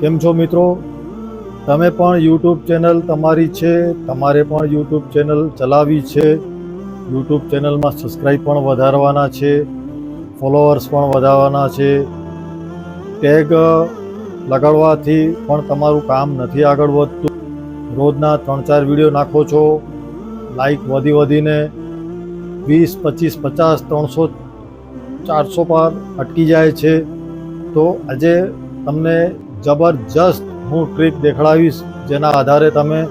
કેમ છો મિત્રો? તમે પણ યુટ્યુબ ચેનલ તમારી છે, તમારે પણ યુટ્યુબ ચેનલ ચલાવવી છે. યુટ્યુબ ચેનલમાં સબસ્ક્રાઈબ પણ વધારવાના છે, ફોલોઅર્સ પણ વધારવાના છે. ટેગ લગાડવાથી પણ તમારું કામ નથી આગળ વધતું. રોજના 3-4 વિડીયો નાખો છો, લાઈક વધીને 20, 25, 50, 300, 400 પર અટકી જાય છે. તો આજે તમને જબરજસ્ત હું ટ્રીક દેખાડીશ, જેના આધારે તમે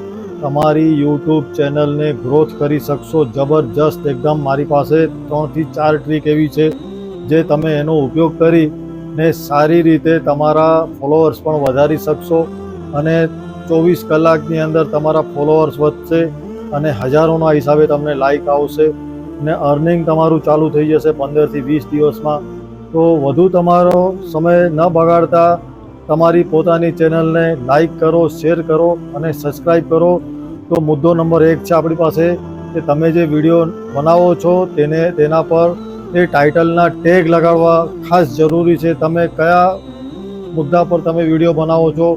તમારી યુટ્યુબ ચેનલને ગ્રોથ કરી શકશો. જબરજસ્ત એકદમ મારી પાસે 3 થી 4 ટ્રીક એવી છે જે તમે એનો ઉપયોગ કરીને સારી રીતે તમારા ફોલોઅર્સ પણ વધારી શકશો અને 24 કલાકની અંદર તમારા ફોલોઅર્સ વધશે અને હજારોના હિસાબે તમને લાઈક આવશે ને અર્નિંગ તમારું ચાલુ થઈ જશે 15 થી 20 દિવસમાં. તો વધુ તમારો સમય ન બગાડતા તમારી પોતાની ચેનલને લાઈક કરો, શેર કરો અને સબસ્ક્રાઈબ કરો. તો મુદ્દો નંબર 1 છે આપણી પાસે કે તમે જે વિડીયો બનાવો છો તેના પર એ ટાઇટલના ટેગ લગાડવા ખાસ જરૂરી છે. તમે કયા મુદ્દા પર તમે વિડીયો બનાવો છો,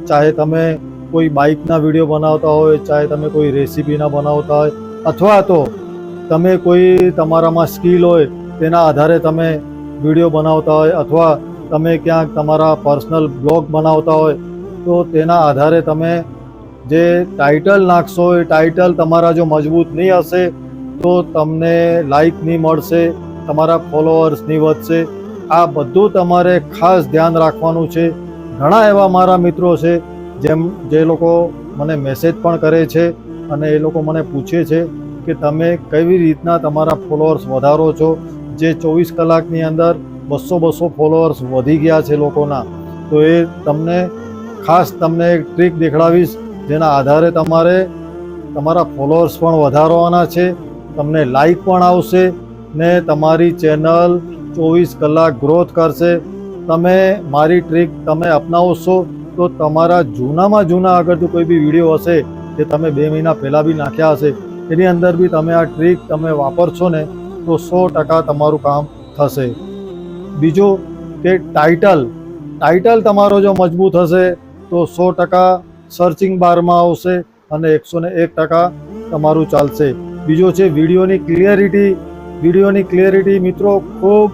ચાહે તમે કોઈ બાઇકના વિડીયો બનાવતા હોય, ચાહે તમે કોઈ રેસીપીના બનાવતા હોય, અથવા તો તમે કોઈ તમારામાં સ્કિલ હોય તેના આધારે તમે વિડીયો બનાવતા હોય, અથવા તમે ક્યાંક તમારા પર્સનલ બ્લોગ બનાવતા હોય, તો તેના આધારે તમે જે ટાઇટલ નાખશો એ ટાઇટલ તમારા જો મજબૂત નહીં હશે તો તમને લાઈક નહીં મળશે, તમારા ફોલોઅર્સ નહીં વધશે. આ બધું તમારે ખાસ ધ્યાન રાખવાનું છે. ઘણા એવા મારા મિત્રો છે જે લોકો મને મેસેજ પણ કરે છે અને એ લોકો મને પૂછે છે કે તમે કેવી રીતના તમારા ફોલોઅર્સ વધારો છો. જે 24 કલાકની અંદર 200 ફોલોઅર્સ વધી ગયા છે લોકોના. તો એ તમને એક ટ્રીક દેખાડીશ, જેના આધારે તમારે તમારા ફોલોઅર્સ પણ વધારવાના છે, તમને લાઈક પણ આવશે ને તમારી ચેનલ 24 કલાક ગ્રોથ કરશે. તમે મારી ટ્રીક તમે અપનાવશો તો તમારા જૂનામાં જૂના અગર જો કોઈ બી વિડીયો હશે જે તમે 2 મહિના પહેલાં બી નાખ્યા હશે, એની અંદર બી તમે આ ટ્રીક તમે વાપરશો ને તો 100% તમારું કામ થશે. બીજું કે ટાઇટલ તમારો જો મજબૂત હશે તો 100% સર્ચિંગ બારમાં આવશે અને 101% તમારું ચાલશે. બીજો છે વિડીયોની ક્લિયરિટી. મિત્રો ખૂબ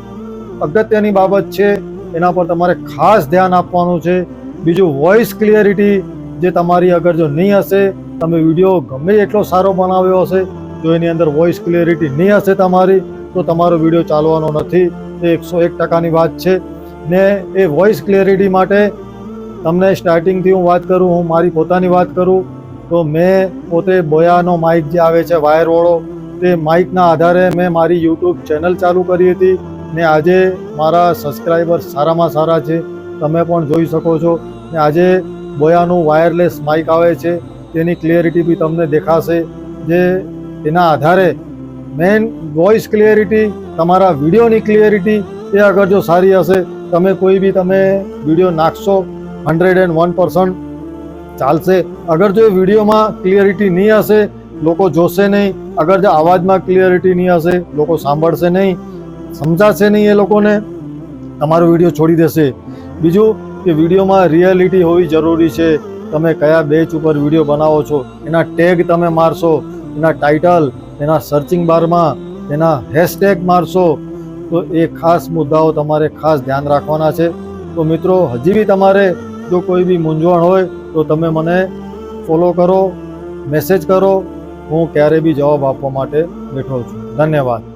અગત્યની બાબત છે, એના પર તમારે ખાસ ધ્યાન આપવાનું છે. બીજું વોઇસ ક્લિયરિટી, જે તમારી અગર જો નહીં હશે, તમે વિડીયો ગમે એટલો સારો બનાવ્યો હશે, જો એની અંદર વોઇસ ક્લિયરિટી નહીં હશે તમારી, તો તમારો વિડીયો ચાલવાનો નથી. એ 101%ની વાત છે. ને એ વોઇસ ક્લિયરિટી માટે તમને સ્ટાર્ટિંગથી હું વાત કરું, હું મારી પોતાની વાત કરું તો મેં પોતે બોયાનો માઇક જે આવે છે વાયરવાળો, તે માઇકના આધારે મેં મારી યુટ્યુબ ચેનલ ચાલુ કરી હતી ને આજે મારા સબસ્ક્રાઈબર સારામાં સારા છે, તમે પણ જોઈ શકો છો. ને આજે બોયાનું વાયરલેસ માઇક આવે છે, તેની ક્લિયરિટી બી તમને દેખાશે. જે એના આધારે મેન વોઇસ ક્લિયરિટી, તમારા વિડીયોની ક્લિયરિટી એ અગર જો સારી હશે, તમે કોઈ બી વિડીયો નાખશો 101% ચાલશે. અગર જો વિડીયોમાં ક્લિયરિટી નહીં હશે, લોકો જોશે નહીં. અગર જો અવાજમાં ક્લિયરિટી નહીં હશે, લોકો સાંભળશે નહીં, સમજાશે નહીં, એ લોકોને તમારો વિડીયો છોડી દેશે. બીજું કે વિડીયોમાં રિયાલિટી હોવી જરૂરી છે. તમે કયા બેચ ઉપર વિડીયો બનાવો છો, એના ટેગ તમે મારશો, એના ટાઇટલ, એના સર્ચિંગ બારમાં એના હેશટેગ મારશો, તો એ ખાસ મુદ્દાઓ તમારે ખાસ ધ્યાન રાખવાના છે. તો મિત્રો, હજી બી તમારે જો કોઈ બી મૂંઝવણ હોય તો તમે મને ફોલો કરો, મેસેજ કરો, હું ક્યારે બી જવાબ આપવા માટે બેઠો છું. ધન્યવાદ.